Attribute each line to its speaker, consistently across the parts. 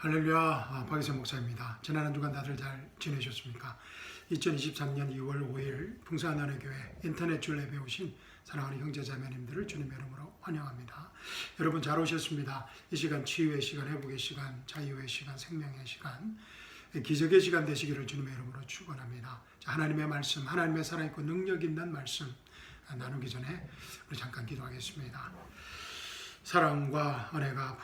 Speaker 1: 할렐루야, 박희선 목사입니다. 지난 한 주간 다들 잘 지내셨습니까? 2023년 2월 5일 풍성한은혜교회 인터넷 줄 예배 오신 사랑하는 형제자매님들을 주님의 이름으로 환영합니다. 여러분 잘 오셨습니다. 이 시간 치유의 시간, 회복의 시간, 자유의 시간, 생명의 시간, 기적의 시간 되시기를 주님의 이름으로 축원합니다. 하나님의 말씀, 하나님의 살아있고 능력 있는 말씀 나누기 전에 우리 잠깐 기도하겠습니다. 사랑과 은혜가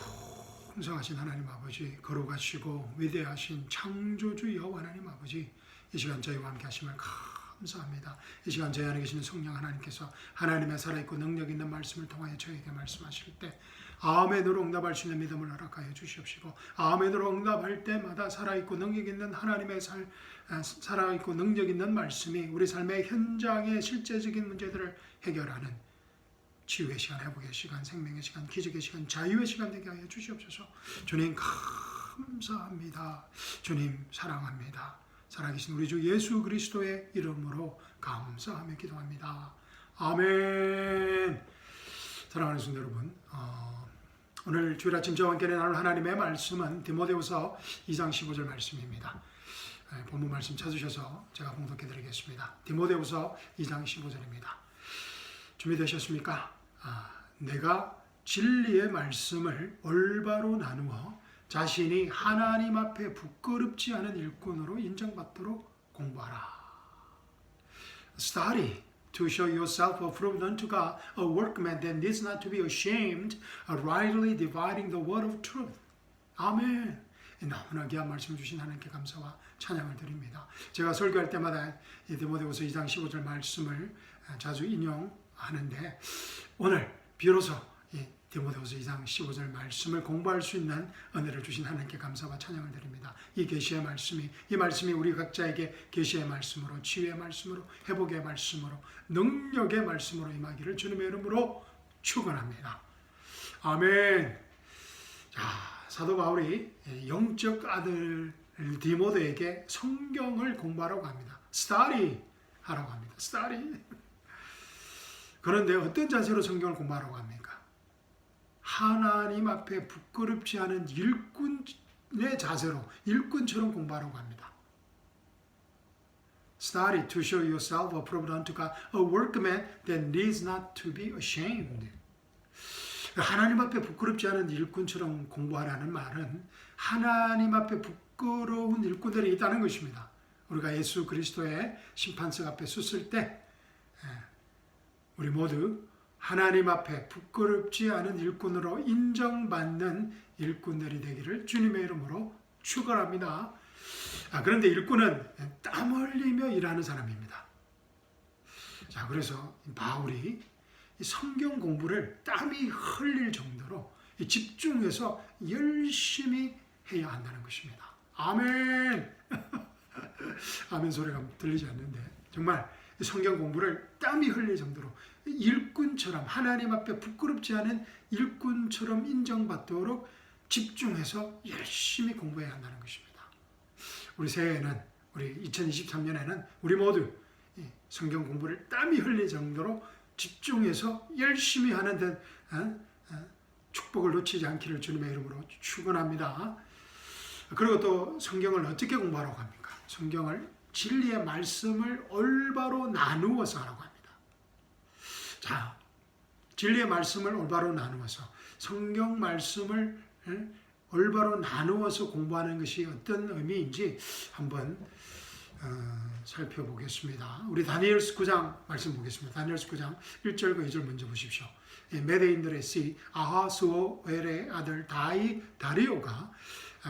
Speaker 1: 풍성하신 하나님 아버지, 거룩하시고 위대하신 창조주 여호와 하나님 아버지, 이 시간 저희와 함께 하심을 감사합니다. 이 시간 저희 안에 계시는 성령 하나님께서 하나님의 살아있고 능력 있는 말씀을 통하여 저에게 말씀하실 때 아멘으로 응답할 수 있는 믿음을 허락하여 주시옵시고, 아멘으로 응답할 때마다 살아있고 능력 있는 하나님의 살아있고 능력 있는 말씀이 우리 삶의 현장의 실제적인 문제들을 해결하는 치유의 시간, 회복의 시간, 생명의 시간, 기적의 시간, 자유의 시간 되게 하여 주시옵소서. 주님 감사합니다. 주님 사랑합니다. 살아계신 우리 주 예수 그리스도의 이름으로 감사하며 기도합니다. 아멘. 사랑하는 성도 여러분, 오늘 주일 아침 저와 함께 나눌 하나님의 말씀은 디모데후서 2장 15절 말씀입니다. 본문 말씀 찾으셔서 제가 봉독해 드리겠습니다. 디모데후서 2장 15절입니다. 준비되셨습니까? 내가 진리의 말씀을 올바로 나누어 자신이 하나님 앞에 부끄럽지 않은 일꾼으로 인정받도록 공부하라. Study to show yourself approved unto God, a workman that needs not to be ashamed, rightly dividing the word of truth. 아멘. 너무나 귀한 말씀 주신 하나님께 감사와 찬양을 드립니다. 제가 설교할 때마다 이 디모데후서 2장 15절 말씀을 자주 인용하는데, 오늘 비로소 이 디모데후서 2장 15절 말씀을 공부할 수 있는 은혜를 주신 하나님께 감사와 찬양을 드립니다. 이 계시의 말씀이, 이 말씀이 우리 각자에게 계시의 말씀으로, 치유의 말씀으로, 회복의 말씀으로, 능력의 말씀으로 임하기를 주님의 이름으로 축원합니다. 아멘. 자, 사도 바울이 영적 아들 디모데에게 성경을 공부하라고 합니다. Study 하라고 합니다. Study. 그런데 어떤 자세로 성경을 공부하라고 합니까? 하나님 앞에 부끄럽지 않은 일꾼의 자세로, 일꾼처럼 공부하라고 합니다. Study to show yourself approved unto God, a workman that needs not to be ashamed. 하나님 앞에 부끄럽지 않은 일꾼처럼 공부하라는 말은 하나님 앞에 부끄러운 일꾼들이 있다는 것입니다. 우리가 예수 그리스도의 심판석 앞에 섰을 때 우리 모두 하나님 앞에 부끄럽지 않은 일꾼으로 인정받는 일꾼들이 되기를 주님의 이름으로 축원합니다. 그런데 일꾼은 땀 흘리며 일하는 사람입니다. 자, 그래서 바울이 성경 공부를 땀이 흘릴 정도로 집중해서 열심히 해야 한다는 것입니다. 아멘. 아멘 소리가 들리지 않는데, 정말 성경 공부를 땀이 흘릴 정도로 일꾼처럼, 하나님 앞에 부끄럽지 않은 일꾼처럼 인정받도록 집중해서 열심히 공부해야 한다는 것입니다. 우리 새해에는, 우리 2023년에는 우리 모두 성경 공부를 땀이 흘릴 정도로 집중해서 열심히 하는 데 축복을 놓치지 않기를 주님의 이름으로 축원합니다. 그리고 또 성경을 어떻게 공부하라고 합니까? 성경을, 진리의 말씀을 올바로 나누어서 하라고 합니다. 자, 진리의 말씀을 올바로 나누어서, 성경 말씀을 올바로 나누어서 공부하는 것이 어떤 의미인지 한번 살펴보겠습니다. 우리 다니엘서 9장 말씀 보겠습니다. 다니엘서 9장 1절과 2절 먼저 보십시오. 메대인들의 씨 아하스오엘의 아들 다리오가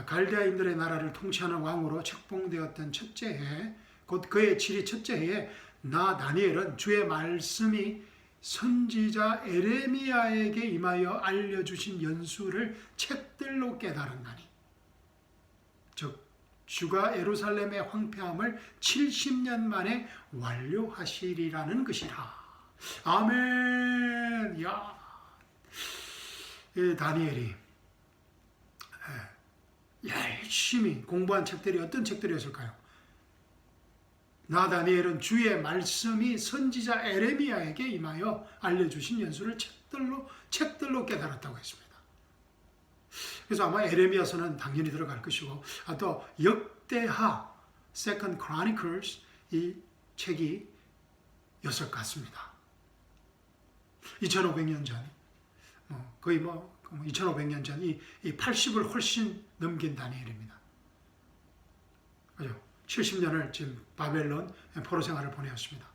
Speaker 1: 갈대아인들의 나라를 통치하는 왕으로 책봉되었던 첫째 해, 곧 그의 7위 첫째 해에 나 다니엘은 주의 말씀이 선지자 에레미야에게 임하여 알려주신 연수를 책들로 깨달았나니, 즉 주가 예루살렘의 황폐함을 70년 만에 완료하시리라는 것이라. 아멘. 야, 다니엘이 열심히 공부한 책들이 어떤 책들이었을까요? 나 다니엘은 주의 말씀이 선지자 에레미야에게 임하여 알려주신 연수를 책들로 깨달았다고 했습니다. 그래서 아마 에레미야서는 당연히 들어갈 것이고, 또 역대하 Second Chronicles 이 책이 였을 것 같습니다. 2500년 전, 거의 2500년 전 이 80을 훨씬 넘긴 다니엘입니다. 그죠? 70년을 지금 바벨론 포로 생활을 보내었습니다.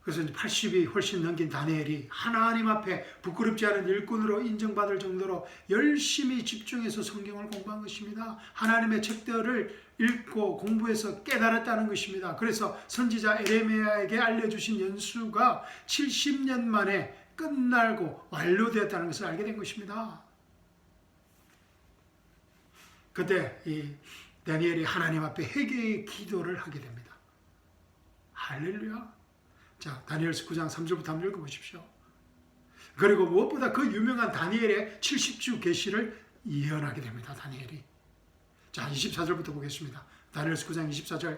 Speaker 1: 그래서 80이 훨씬 넘긴 다니엘이 하나님 앞에 부끄럽지 않은 일꾼으로 인정받을 정도로 열심히 집중해서 성경을 공부한 것입니다. 하나님의 책들을 읽고 공부해서 깨달았다는 것입니다. 그래서 선지자 에레미야에게 알려주신 연수가 70년 만에 끝나고 완료되었다는 것을 알게 된 것입니다. 그때 이 다니엘이 하나님 앞에 회개의 기도를 하게 됩니다. 할렐루야. 자, 다니엘서 9장 3절부터 한번 읽어보십시오. 그리고 무엇보다 그 유명한 다니엘의 70주 계시를 예언하게 됩니다. 다니엘이. 자, 24절부터 보겠습니다. 다니엘서 9장 24절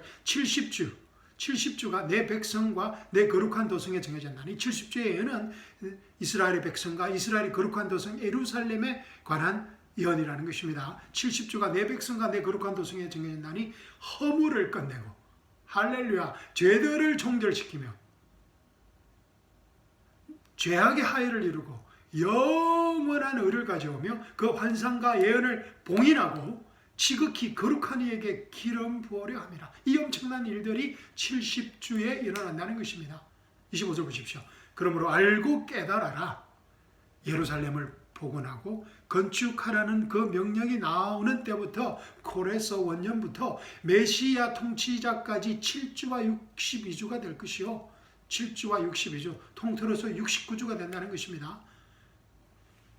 Speaker 1: 70주가 내 백성과 내 거룩한 도성에 정해졌나니 70주의 예언은 이스라엘의 백성과 이스라엘의 거룩한 도성 예루살렘에 관한 예언이라는 것입니다. 70주가 내 백성과 내 거룩한 도성에 정해졌나니 허물을 끝내고 할렐루야 죄들을 종결시키며 죄악의 하해를 이루고 영원한 의를 가져오며 그 환상과 예언을 봉인하고 지극히 거룩한 이에게 기름 부으려 함이라. 이 엄청난 일들이 70주에 일어난다는 것입니다. 25절 보십시오. 그러므로 알고 깨달아라. 예루살렘을 복원하고 건축하라는 그 명령이 나오는 때부터 코레서 원년부터 메시아 통치자까지 7주와 62주가 될 것이요 7주와 62주 통틀어서 69주가 된다는 것입니다.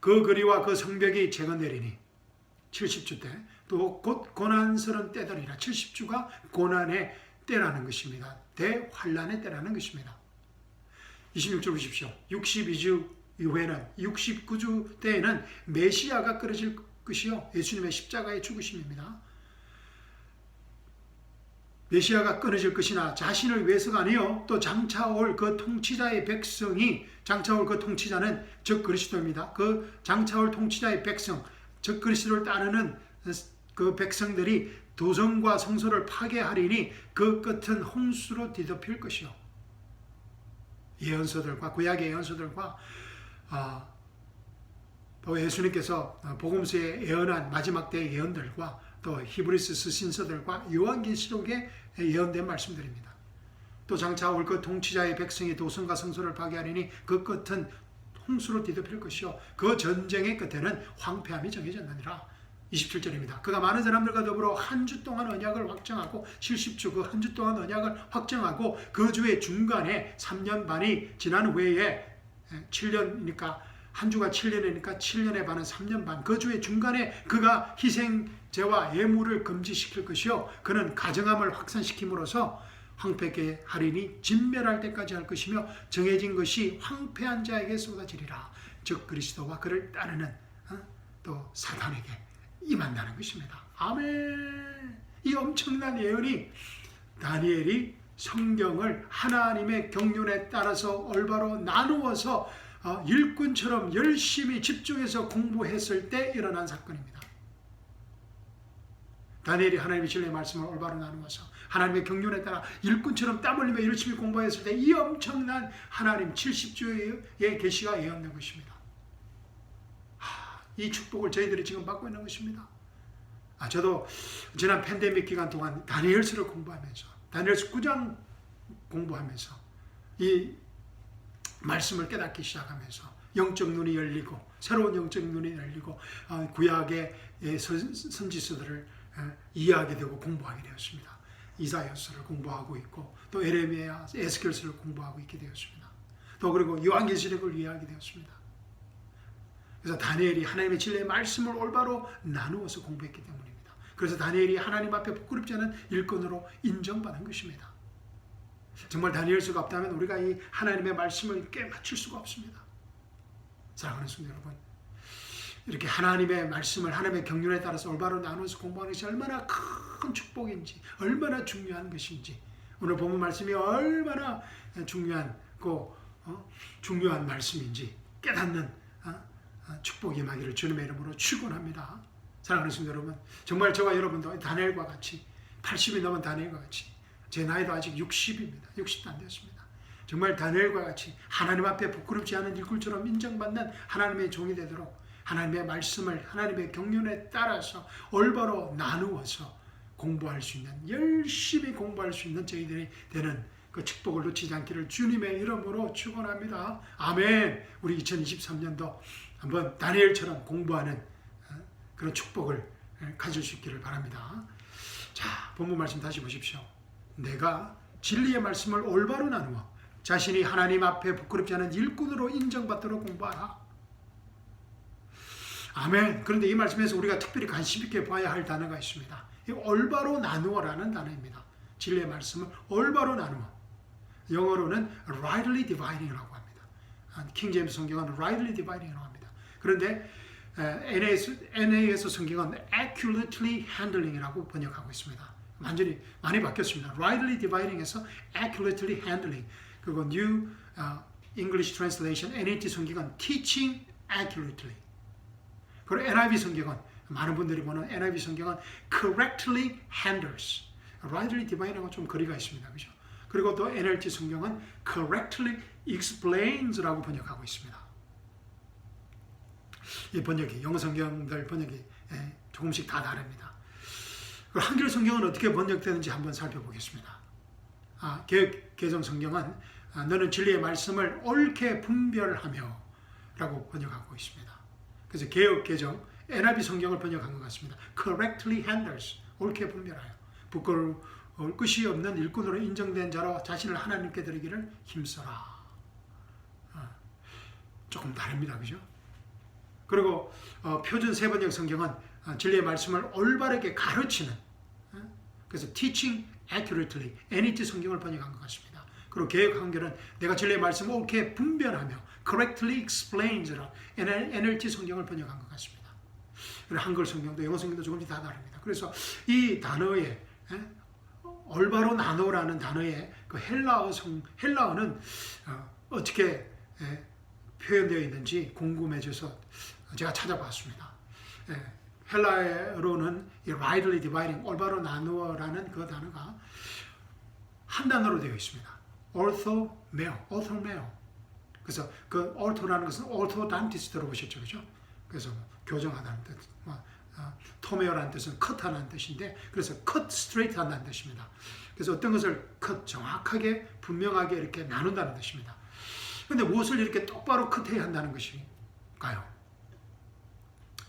Speaker 1: 그 거리와 그 성벽이 재건되리니 70주 때 또 곧 고난스러운 때들이라. 70주가 고난의 때라는 것입니다. 대환란의 때라는 것입니다. 26절 보십시오. 62주 이후에는 69주 때에는 메시아가 끊어질 것이요 예수님의 십자가의 죽으심입니다. 메시아가 끊어질 것이나 자신을 위해서가 아니요 또 장차올 그 통치자의 백성이 장차올 그 통치자는 적 그리스도입니다. 그 장차올 통치자의 백성 적 그리스도를 따르는 그 백성들이 도성과 성소를 파괴하리니 그 끝은 홍수로 뒤덮일 것이요. 예언서들과 구약의 예언서들과 또 예수님께서 복음서에 예언한 마지막 때의 예언들과 또 히브리서 서신서들과 요한계시록에 예언된 말씀들입니다. 또 장차 올 그 통치자의 백성이 도성과 성소를 파괴하리니 그 끝은 홍수로 뒤덮일 것이요 그 전쟁의 끝에는 황폐함이 정해졌느니라. 27절입니다. 그가 많은 사람들과 더불어 한 주 동안 언약을 확정하고 70주 그 한 주 동안 언약을 확정하고 그 주의 중간에 3년 반이 지난 후에 7년이니까 한 주가 7년이니까 7년의 반은 3년 반 그 주의 중간에 그가 희생제와 예물을 금지시킬 것이요 그는 가정함을 확산시킴으로써 황폐케 하리니 진멸할 때까지 할 것이며 정해진 것이 황폐한 자에게 쏟아지리라. 즉 그리스도와 그를 따르는 또 사탄에게 임한다는 것입니다. 아멘. 이 엄청난 예언이 다니엘이 성경을 하나님의 경륜에 따라서 올바로 나누어서 일꾼처럼 열심히 집중해서 공부했을 때 일어난 사건입니다. 다니엘이 하나님의 진리의 말씀을 올바로 나누어서 하나님의 경륜에 따라 일꾼처럼 땀 흘리며 열심히 공부했을 때 이 엄청난 하나님 70주의 계시가 예언된 것입니다. 이 축복을 저희들이 지금 받고 있는 것입니다. 저도 지난 팬데믹 기간 동안 다니엘서를 공부하면서 다니엘서 9장 공부하면서 이 말씀을 깨닫기 시작하면서 영적 눈이 열리고 새로운 영적 눈이 열리고 구약의 선지서들을 이해하게 되고 공부하게 되었습니다. 이사야서를 공부하고 있고 또 에레미야, 에스겔서를 공부하고 있게 되었습니다. 또 그리고 요한계시록을 이해하게 되었습니다. 그래서 다니엘이 하나님의 진리의 말씀을 올바로 나누어서 공부했기 때문입니다. 그래서 다니엘이 하나님 앞에 부끄럽지 않은 일꾼으로 인정받은 것입니다. 정말 다니엘서가 없다면 우리가 이 하나님의 말씀을 깨맞출 수가 없습니다. 사랑하는 성도 여러분, 이렇게 하나님의 말씀을 하나님의 경륜에 따라서 올바로 나누어서 공부하는 것이 얼마나 큰 축복인지, 얼마나 중요한 것인지, 오늘 본문 말씀이 얼마나 중요한 말씀인지 깨닫는 축복이 임하기를 주님의 이름으로 축원합니다. 사랑하는 성도 여러분, 정말 저와 여러분도 다니엘과 같이 80이 넘은 다니엘과 같이 제 나이도 아직 60입니다. 60도 안 되었습니다. 정말 다니엘과 같이 하나님 앞에 부끄럽지 않은 일꾼처럼 인정받는 하나님의 종이 되도록 하나님의 말씀을 하나님의 경륜에 따라서 올바로 나누어서 공부할 수 있는, 열심히 공부할 수 있는 저희들이 되는 그 축복을 놓치지 않기를 주님의 이름으로 축원합니다. 아멘. 우리 2023년도 한번 다니엘처럼 공부하는 그런 축복을 가질 수 있기를 바랍니다. 자, 본문 말씀 다시 보십시오. 내가 진리의 말씀을 올바로 나누어 자신이 하나님 앞에 부끄럽지 않은 일꾼으로 인정받도록 공부하라. 아멘. 그런데 이 말씀에서 우리가 특별히 관심 있게 봐야 할 단어가 있습니다. 이 올바로 나누어라는 단어입니다. 진리의 말씀을 올바로 나누어. 영어로는 rightly dividing이라고 합니다. 킹 제임스 성경은 rightly dividing이라고 합니다. 그런데 NAS 성경은 accurately handling이라고 번역하고 있습니다. 완전히 많이 바뀌었습니다. rightly dividing에서 accurately handling. 그리고 New English Translation NLT 성경은 teaching accurately. 그리고 NIV 성경은 많은 분들이 보는 NIV 성경은 correctly handles. rightly dividing하고 좀 거리가 있습니다. 그죠? 그리고 또 NLT 성경은 correctly explains라고 번역하고 있습니다. 이 번역이 영어 성경들 번역이 조금씩 다 다릅니다. 한글 성경은 어떻게 번역되는지 한번 살펴보겠습니다. 개역 개정 성경은 너는 진리의 말씀을 옳게 분별하며 라고 번역하고 있습니다. 그래서 개역 개정 NIV 성경을 번역한 것 같습니다. correctly handles, 옳게 분별하여 부끄러울 것이 없는 일꾼으로 인정된 자로 자신을 하나님께 드리기를 힘써라. 조금 다릅니다. 그죠? 그리고 표준 세번역 성경은 진리의 말씀을 올바르게 가르치는, 그래서 teaching accurately NET 성경을 번역한 것 같습니다. 그리고 개역 한글은 내가 진리의 말씀을 옳게 분별하며 correctly explains라 NLT 성경을 번역한 것 같습니다. 그리고 한글 성경도 영어 성경도 조금씩 다 다릅니다. 그래서 이 단어에 올바로 나누라는 단어의 그 헬라어는 어떻게 표현되어 있는지 궁금해져서 제가 찾아봤습니다. 헬라어로는 rightly dividing, 올바로 나누어라는 그 단어가 한 단어로 되어 있습니다. orthomeo. 그래서 그 ortho라는 것은 orthodontist 들어보셨죠, 그죠? 그래서 교정하다는 뜻, 토메어라는 뜻은 컷하는 뜻인데, 그래서 cut straight 한다는 뜻입니다. 그래서 어떤 것을 정확하게 분명하게 이렇게 나눈다는 뜻입니다. 그런데 무엇을 이렇게 똑바로 컷해야 한다는 것일까요?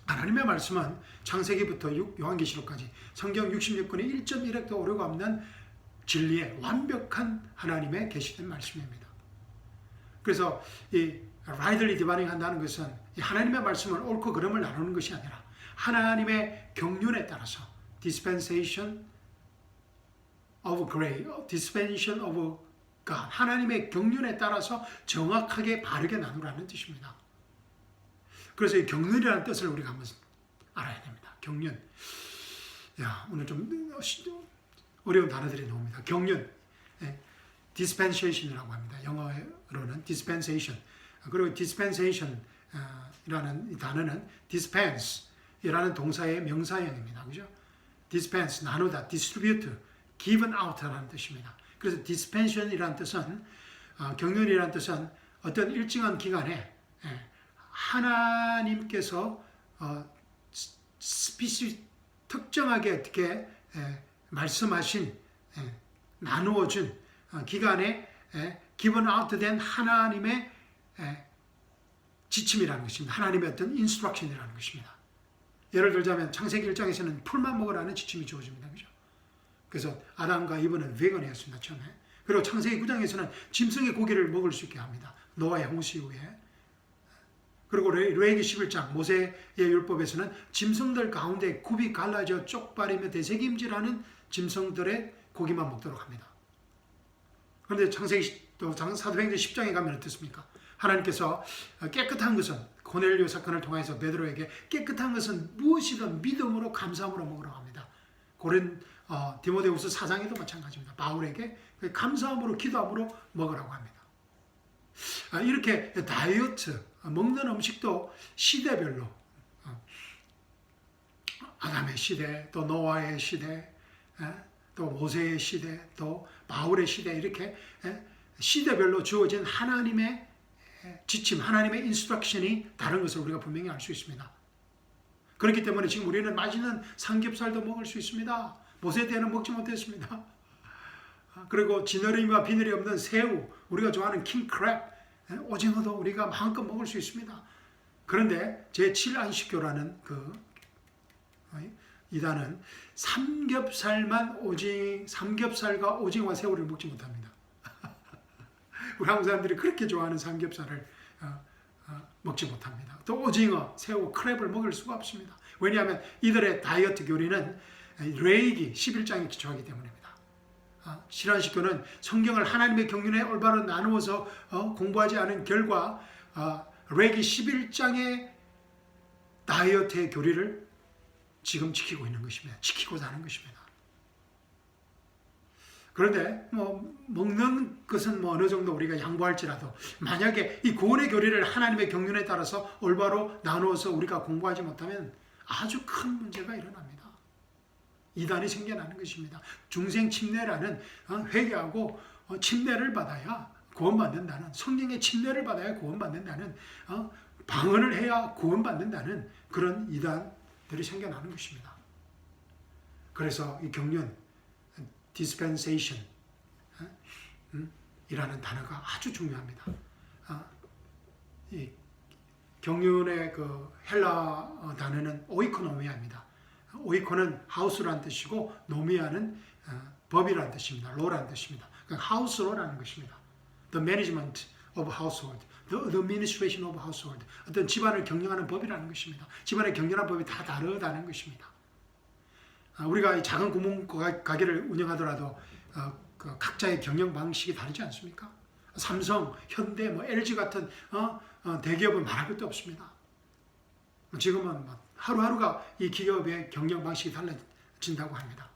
Speaker 1: 하나님의 말씀은 창세기부터 요한계시록까지 성경 66권의 1.1획도 오류가 없는 진리의 완벽한 하나님의 계시된 말씀입니다. 그래서 이 rightly dividing 한다는 것은 이 하나님의 말씀을 옳고 그름을 나누는 것이 아니라 하나님의 경륜에 따라서 dispensation of grace, dispensation of God, 하나님의 경륜에 따라서 정확하게 바르게 나누라는 뜻입니다. 그래서 이 경륜이라는 뜻을 우리가 한번 알아야 됩니다. 경륜. 야, 오늘 좀 어려운 단어들이 나옵니다. 경륜. dispensation이라고 합니다. 영어로는 dispensation. 그리고 dispensation이라는 이 단어는 dispense이라는 동사의 명사형입니다. 그죠? dispense, 나누다, distribute, given out라는 뜻입니다. 그래서 dispensation이라는 뜻은, 경륜이라는 뜻은 어떤 일정한 기간에 하나님께서 특정하게 어떻게 말씀하신, 나누어준 기간에 given out 된 하나님의 지침이라는 것입니다. 하나님의 어떤 instruction이라는 것입니다. 예를 들자면 창세기 1장에서는 풀만 먹으라는 지침이 주어집니다. 그죠? 그래서 아담과 이브는 vegan이었습니다. 처음에. 그리고 창세기 9장에서는 짐승의 고기를 먹을 수 있게 합니다. 노아의 홍수 이후에. 그리고 레위기 11장 모세의 율법에서는 짐승들 가운데 굽이 갈라져 쪽발이며 되새김질하는 짐승들의 고기만 먹도록 합니다. 그런데 창세기 또 사도행전 10장에 가면 어떻습니까? 하나님께서 깨끗한 것은 고넬료 사건을 통해서 베드로에게 깨끗한 것은 무엇이든 믿음으로 감사함으로 먹으라고 합니다. 디모데후서 4장에도 마찬가지입니다. 바울에게 감사함으로 기도함으로 먹으라고 합니다. 이렇게 다이어트 먹는 음식도 시대별로 아담의 시대, 또 노아의 시대, 또 모세의 시대, 또 바울의 시대 이렇게 시대별로 주어진 하나님의 지침, 하나님의 인스트럭션이 다른 것을 우리가 분명히 알 수 있습니다. 그렇기 때문에 지금 우리는 맛있는 삼겹살도 먹을 수 있습니다. 모세 때는 먹지 못했습니다. 그리고 지느러미와 비늘이 없는 새우, 우리가 좋아하는 킹크랩, 오징어도 우리가 마음껏 먹을 수 있습니다. 그런데 제7안식교라는 이단은 삼겹살과 오징어와 새우를 먹지 못합니다. 우리 한국 사람들이 그렇게 좋아하는 삼겹살을 먹지 못합니다. 또 오징어, 새우, 크랩을 먹을 수가 없습니다. 왜냐하면 이들의 다이어트 교리는 레위기 11장에 기초하기 때문입니다. 신앙식교는 성경을 하나님의 경륜에 올바로 나누어서 공부하지 않은 결과 레위기 11장의 다이어트의 교리를 지금 지키고 있는 것입니다. 지키고자 하는 것입니다. 그런데 먹는 것은 어느 정도 우리가 양보할지라도 만약에 이 구원의 교리를 하나님의 경륜에 따라서 올바로 나누어서 우리가 공부하지 못하면 아주 큰 문제가 일어납니다. 이단이 생겨나는 것입니다. 중생 침례라는 회개하고 침례를 받아야 구원받는다는, 성령의 침례를 받아야 구원받는다는, 방언을 해야 구원받는다는 그런 이단들이 생겨나는 것입니다. 그래서 이 경륜, dispensation 이라는 단어가 아주 중요합니다. 이 경륜의 그 헬라 단어는 오이코노미아입니다. 오이코는 하우스라는 뜻이고 노미아는 법이라는 뜻입니다. 로라는 뜻입니다. 그러니까 하우스로라는 것입니다. The management of household, the administration of household. 어떤 집안을 경영하는 법이라는 것입니다. 집안을 경영하는 법이 다 다르다는 것입니다. 우리가 이 작은 구멍 가게를 운영하더라도 그 각자의 경영 방식이 다르지 않습니까? 삼성, 현대, LG 같은 대기업은 말할 것도 없습니다. 지금은 하루하루가 이 기업의 경영 방식이 달라진다고 합니다.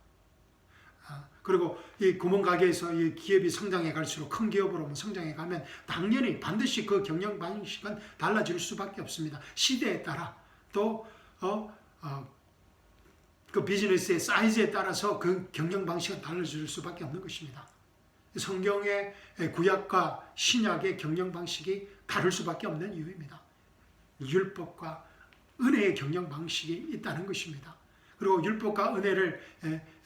Speaker 1: 그리고 이 구멍가게에서 이 기업이 성장해 갈수록 큰 기업으로 성장해 가면 당연히 반드시 그 경영 방식은 달라질 수밖에 없습니다. 시대에 따라 또 그 비즈니스의 사이즈에 따라서 그 경영 방식은 달라질 수밖에 없는 것입니다. 성경의 구약과 신약의 경영 방식이 다를 수밖에 없는 이유입니다. 율법과 은혜의 경영 방식이 있다는 것입니다. 그리고 율법과 은혜를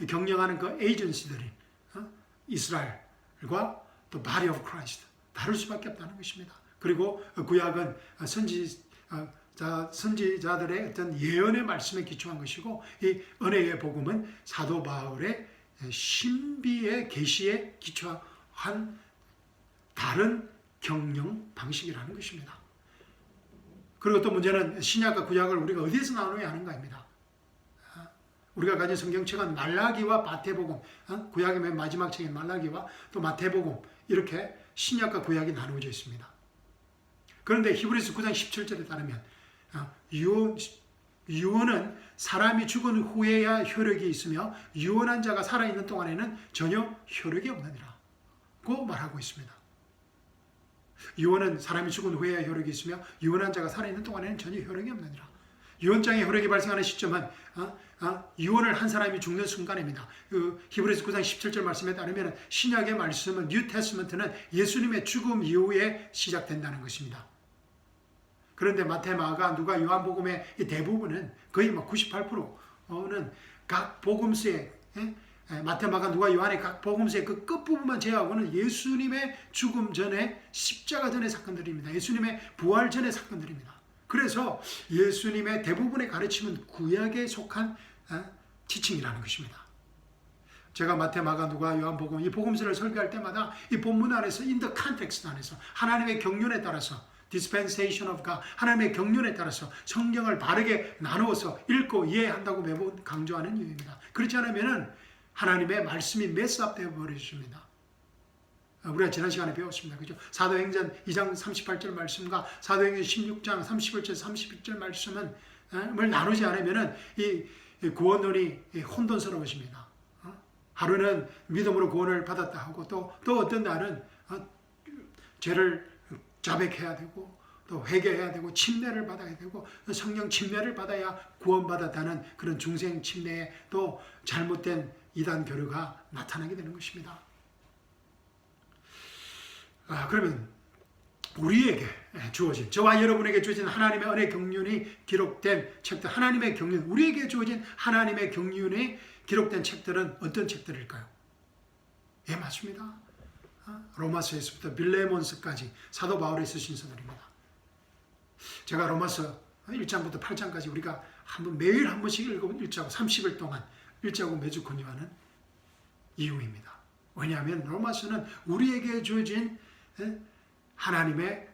Speaker 1: 경영하는 그 에이전시들이 이스라엘과 또 Body of Christ 다를 수밖에 없다는 것입니다. 그리고 구약은 선지자들의 어떤 예언의 말씀에 기초한 것이고 이 은혜의 복음은 사도 바울의 신비의 계시에 기초한 다른 경영 방식이라는 것입니다. 그리고 또 문제는 신약과 구약을 우리가 어디에서 나누어야 하는가입니다. 우리가 가진 성경책은 말라기와 마태복음, 구약의 맨 마지막 책인 말라기와 또 마태복음 이렇게 신약과 구약이 나누어져 있습니다. 그런데 히브리서 9장 17절에 따르면 유언은 사람이 죽은 후에야 효력이 있으며 유언한 자가 살아있는 동안에는 전혀 효력이 없느니라고 말하고 있습니다. 유언은 사람이 죽은 후에야 효력이 있으며 유언한 자가 살아있는 동안에는 전혀 효력이 없느니라. 유언장의 효력이 발생하는 시점은 유언을 한 사람이 죽는 순간입니다. 히브리서 9장 17절 말씀에 따르면 신약의 말씀은 뉴 테스먼트는 예수님의 죽음 이후에 시작된다는 것입니다. 그런데 마태, 마가, 누가, 요한복음의 대부분은 거의 98%는 각 복음서에 마태, 마가, 누가, 요한의 각 복음서의 그 끝부분만 제외하고는 예수님의 죽음 전에 십자가 전의 사건들입니다. 예수님의 부활 전의 사건들입니다. 그래서 예수님의 대부분의 가르침은 구약에 속한 지침이라는 것입니다. 제가 마태, 마가, 누가, 요한복음 이 복음서를 설교할 때마다 이 본문 안에서 in the context 안에서 하나님의 경륜에 따라서 dispensation of God, 하나님의 경륜에 따라서 성경을 바르게 나누어서 읽고 이해한다고 매번 강조하는 이유입니다. 그렇지 않으면 하나님의 말씀이 메스업되어 버리십니다. 우리가 지난 시간에 배웠습니다. 그죠? 사도행전 2장 38절 말씀과 사도행전 16장 31절 32절 말씀을 나누지 않으면 이 구원론이 혼돈스러워집니다. 하루는 믿음으로 구원을 받았다 하고 또 어떤 날은 죄를 자백해야 되고 또 회개해야 되고 침례를 받아야 되고 성령 침례를 받아야 구원받았다는 그런 중생 침례에 또 잘못된 이단 교류가 나타나게 되는 것입니다. 그러면 우리에게 주어진, 저와 여러분에게 주어진 하나님의 은혜 경륜이 기록된 책들, 하나님의 경륜, 우리에게 주어진 하나님의 경륜이 기록된 책들은 어떤 책들일까요? 예, 맞습니다. 로마서에서부터 빌레몬스까지 사도 바울이 쓰신 서들입니다. 제가 로마서 1장부터 8장까지 우리가 매일 한 번씩 읽자고 30일 동안 읽자고 매주 권유하는 이유입니다. 왜냐하면 로마서는 우리에게 주어진 하나님의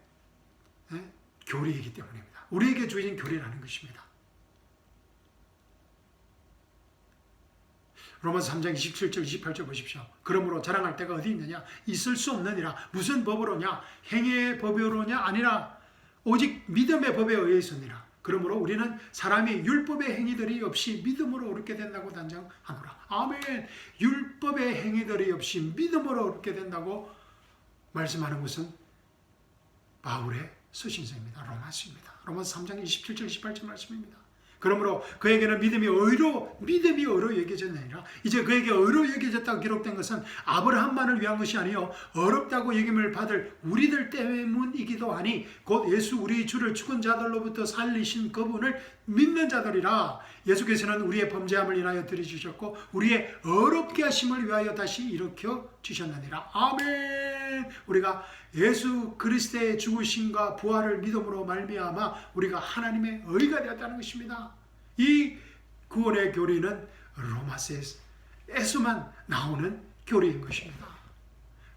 Speaker 1: 교리이기 때문입니다. 우리에게 주어진 교리라는 것입니다. 로마서 3장 27절 28절 보십시오. 그러므로 자랑할 데가 어디 있느냐? 있을 수 없느니라. 무슨 법으로냐? 행위의 법으로냐? 아니라 오직 믿음의 법에 의해 있느니라. 그러므로 우리는 사람이 율법의 행위들이 없이 믿음으로 옳게 된다고 단정하노라. 아멘. 율법의 행위들이 없이 믿음으로 옳게 된다고 말씀하는 것은 바울의 서신서입니다. 로마서입니다. 로마서 3장 27절 28절 말씀입니다. 그러므로 그에게는 믿음이 의로 여겨졌느니라. 이제 그에게 의로 여겨졌다고 기록된 것은 아브라함만을 위한 것이 아니요 어렵다고 여김을 받을 우리들 때문이기도 하니 곧 예수 우리 주를 죽은 자들로부터 살리신 그분을 믿는 자들이라. 예수께서는 우리의 범죄함을 인하여 들이주셨고 우리의 어렵게 하심을 위하여 다시 일으켜 주셨느니라. 아멘. 우리가 예수 그리스도의 죽으심과 부활을 믿음으로 말미암아 우리가 하나님의 의가 되었다는 것입니다. 이 구원의 교리는 로마서에서만 나오는 교리인 것입니다.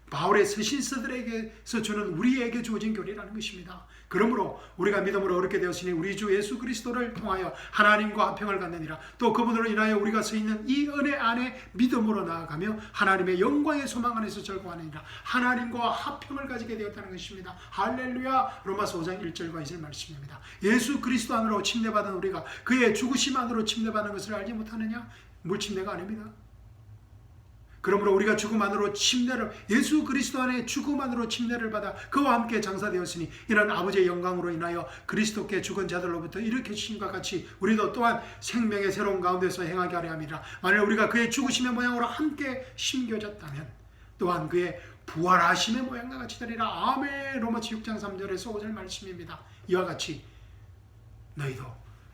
Speaker 1: 바울의 서신서들에게서 주는 우리에게 주어진 교리라는 것입니다. 그러므로 우리가 믿음으로 얻게 되었으니 우리 주 예수 그리스도를 통하여 하나님과 화평을 갖느니라. 또 그분으로 인하여 우리가 서 있는 이 은혜 안에 믿음으로 나아가며 하나님의 영광의 소망 안에서 절거하느니라. 하나님과 화평을 가지게 되었다는 것입니다. 할렐루야. 로마서 5장 1절과 2절 말씀입니다. 예수 그리스도 안으로 침례받은 우리가 그의 죽으심 안으로 침례받은 것을 알지 못하느냐? 물침례가 아닙니다. 그러므로 우리가 죽음 안으로 예수 그리스도 안에 죽음 안으로 침례를 받아 그와 함께 장사되었으니 이런 아버지의 영광으로 인하여 그리스도께 죽은 자들로부터 일으켜주심과 같이 우리도 또한 생명의 새로운 가운데서 행하게 하려 함이라. 만일 우리가 그의 죽으심의 모양으로 함께 심겨졌다면 또한 그의 부활하심의 모양과 같이 되리라. 아멘. 로마서 6장 3절에서 5절 말씀입니다. 이와 같이 너희도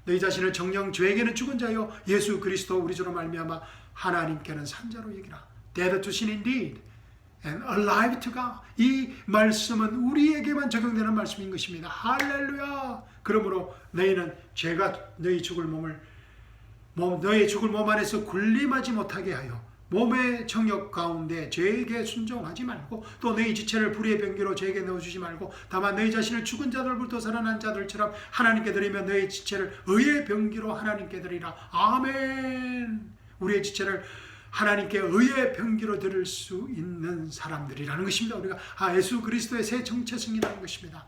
Speaker 1: 너희 자신을 정녕 죄에게는 죽은 자요 예수 그리스도 우리 주로 말미암아 하나님께는 산 자로 여기라. Dead to sin indeed and alive to God. 이 말씀은 우리에게만 적용되는 말씀인 것입니다. 할렐루야. 그러므로 너희는 죄가 너희 죽을 너희 죽을 몸 안에서 군림하지 못하게 하여 몸의 정욕 가운데 죄에게 순종하지 말고 또 너희 지체를 불의의 병기로 죄에게 넣어주지 말고 다만 너희 자신을 죽은 자들부터 살아난 자들처럼 하나님께 드리며 너희 지체를 의의 병기로 하나님께 드리라. 아멘. 우리의 지체를 하나님께 의의 병기로 드릴 수 있는 사람들이라는 것입니다. 우리가 예수 그리스도의 새 정체성이라는 것입니다.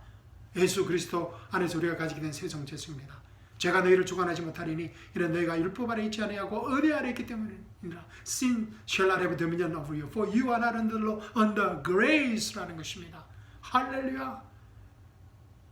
Speaker 1: 예수 그리스도 안에서 우리가 가지게 된 새 정체성입니다. 제가 너희를 주관하지 못하리니 이는 너희가 율법 아래 있지 아니하고 은혜 아래 있기 때문이니라. Sin shall not have dominion over you, for you are not under law, under grace라는 것입니다. 할렐루야.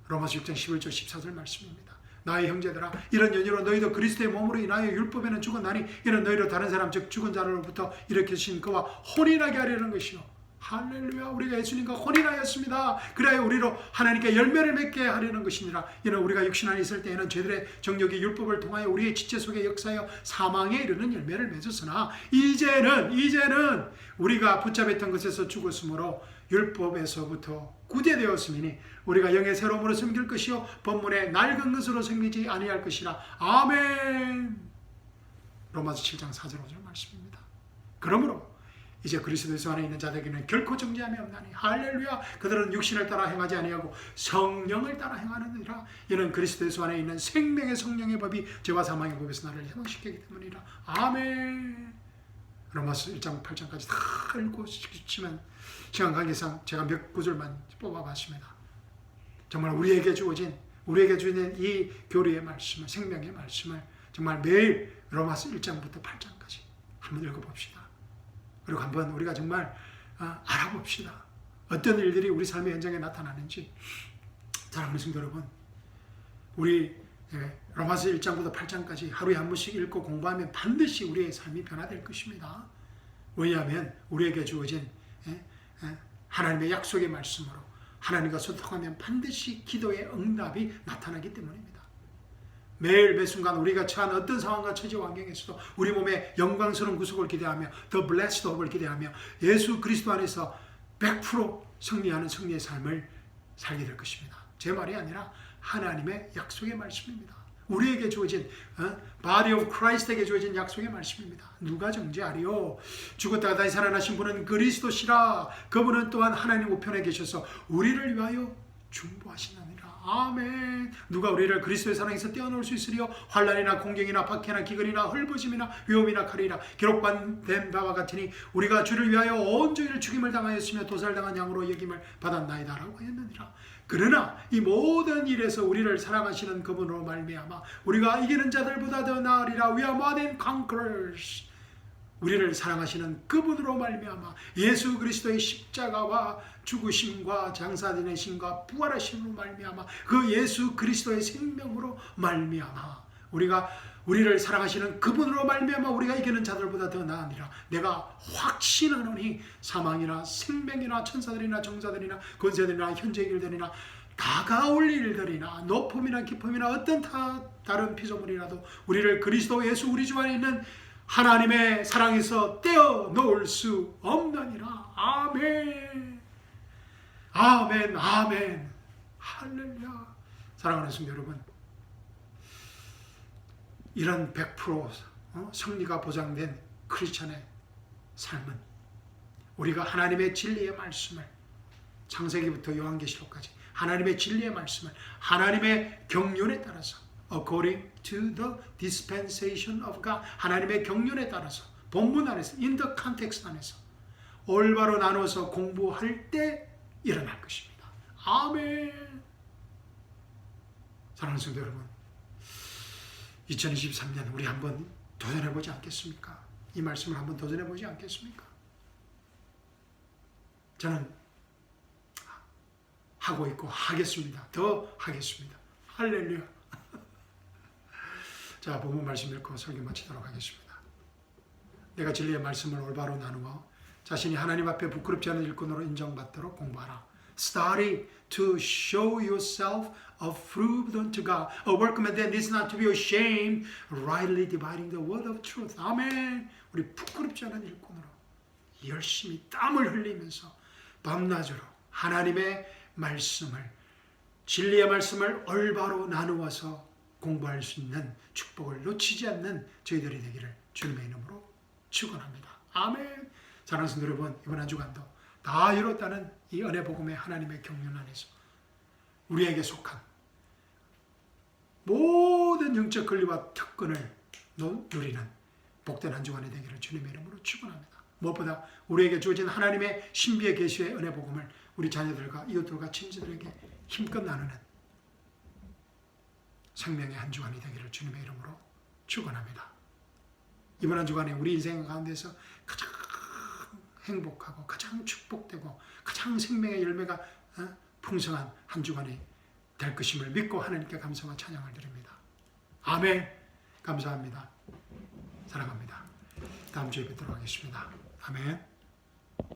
Speaker 1: 로마서 6장 11절 14절 말씀입니다. 나의 형제들아 이런 연유로 너희도 그리스도의 몸으로 인하여 율법에는 죽었나니 이는 너희로 다른 사람 즉 죽은 자로부터 일으키신 그와 혼인하게 하려는 것이요. 할렐루야. 우리가 예수님과 혼인하였습니다. 그래야 우리로 하나님께 열매를 맺게 하려는 것이니라. 이는 우리가 육신 안에 있을 때에는 죄들의 정욕이 율법을 통하여 우리의 지체 속에 역사하여 사망에 이르는 열매를 맺었으나 이제는 우리가 붙잡혔던 것에서 죽었으므로 율법에서부터 구제되었으니 우리가 영의 새로움으로 섬길 것이요 본문의 낡은 것으로 섬기지 아니할 것이라. 아멘. 로마서 7장 4절 5절 말씀입니다. 그러므로 이제 그리스도 예수 안에 있는 자들에게는 결코 정죄함이 없나니 할렐루야. 그들은 육신을 따라 행하지 아니하고 성령을 따라 행하느니라. 이는 그리스도 예수 안에 있는 생명의 성령의 법이 죄와 사망의 법에서 나를 해방시키기 때문이라. 아멘. 로마서 1장 8장까지 다 읽고 싶지만 시간 관계상 제가 몇 구절만 뽑아봤습니다. 정말 우리에게 주어진 이 교리의 말씀을, 생명의 말씀을 정말 매일 로마서 1장부터 8장까지 한번 읽어봅시다. 그리고 한번 우리가 정말 알아봅시다. 어떤 일들이 우리 삶의 현장에 나타나는지 사랑하는 성도 여러분, 우리 로마서 1장부터 8장까지 하루에 한 번씩 읽고 공부하면 반드시 우리의 삶이 변화될 것입니다. 왜냐하면 우리에게 주어진 하나님의 약속의 말씀으로 하나님과 소통하면 반드시 기도의 응답이 나타나기 때문입니다. 매일 매순간 우리가 처한 어떤 상황과 처지 환경에서도 우리 몸에 영광스러운 구속을 기대하며 The Blessed Hope을 기대하며 예수 그리스도 안에서 100% 승리하는 승리의 삶을 살게 될 것입니다. 제 말이 아니라 하나님의 약속의 말씀입니다. 우리에게 주어진 Body of Christ에게 주어진 약속의 말씀입니다. 누가 정죄하리요? 죽었다가 다시 살아나신 분은 그리스도시라. 그분은 또한 하나님 우편에 계셔서 우리를 위하여 중보하시나니라. 아멘. 누가 우리를 그리스도의 사랑에서 떼어놓을 수 있으리요? 환난이나 공경이나 박해나 기근이나 헐벗음이나 위험이나 칼이라 기록된 바와 같으니 우리가 주를 위하여 온종일 죽임을 당하였으며 도살당한 양으로 여김을 받았나이다 라고 하였느니라. 그러나 이 모든 일에서 우리를 사랑하시는 그분으로 말미암아 우리가 이기는 자들보다 더 나으리라. We are more than conquerors. 우리를 사랑하시는 그분으로 말미암아 예수 그리스도의 십자가와 죽으심과 장사되내심과 부활하심으로 말미암아 그 예수 그리스도의 생명으로 말미암아 우리를 사랑하시는 그분으로 말미암아 우리가 이기는 자들보다 더 나으니라. 내가 확신하노니 사망이나 생명이나 천사들이나 정사들이나 권세들이나 현재 일들이나 다가올 일들이나 높음이나 깊음이나 어떤 다른 피조물이라도 우리를 그리스도 예수 우리 주 안에 있는 하나님의 사랑에서 떼어놓을 수 없느니라. 아멘. 아멘. 아멘. 할렐루야. 사랑하는 성도 여러분, 이런 100% 승리가 보장된 크리스천의 삶은 우리가 하나님의 진리의 말씀을 창세기부터 요한계시록까지 하나님의 진리의 말씀을 하나님의 경륜에 따라서 according to the dispensation of God 하나님의 경륜에 따라서 본문 안에서 in the context 안에서 올바로 나눠서 공부할 때 일어날 것입니다. 아멘. 사랑하는 성도 여러분, 2023년 우리 한번 도전해보지 않겠습니까? 이 말씀을 한번 도전해보지 않겠습니까? 저는 하고 있고 하겠습니다. 더 하겠습니다. 할렐루야. 자, 본문 말씀 읽고 설교 마치도록 하겠습니다. 내가 진리의 말씀을 올바로 나누어 자신이 하나님 앞에 부끄럽지 않은 일꾼으로 인정받도록 공부하라. Study to show yourself approved unto God, a workman that needs not to be ashamed, rightly dividing the word of truth. 아멘. 우리 부끄럽지 않은 일꾼으로 열심히 땀을 흘리면서 밤낮으로 하나님의 말씀을, 진리의 말씀을 올바로 나누어서 공부할 수 있는 축복을 놓치지 않는 저희들이 되기를 주님의 이름으로 축원합니다. 아멘. 사랑하는 성도 여러분, 이번 한 주간도 다 이뤘다는 이 은혜 복음의 하나님의 경륜 안에서 우리에게 속한 모든 영적 권리와 특권을 누리는 복된 한 주간이 되기를 주님의 이름으로 축원합니다. 무엇보다 우리에게 주어진 하나님의 신비의 계시의 은혜 복음을 우리 자녀들과 이웃들과 친지들에게 힘껏 나누는 생명의 한 주간이 되기를 주님의 이름으로 축원합니다. 이번 한 주간에 우리 인생 가운데서 가장 행복하고 가장 축복되고 가장 생명의 열매가 풍성한 한 주간이 될 것임을 믿고 하나님께 감사와 찬양을 드립니다. 아멘. 감사합니다. 사랑합니다. 다음 주에 뵙도록 하겠습니다. 아멘.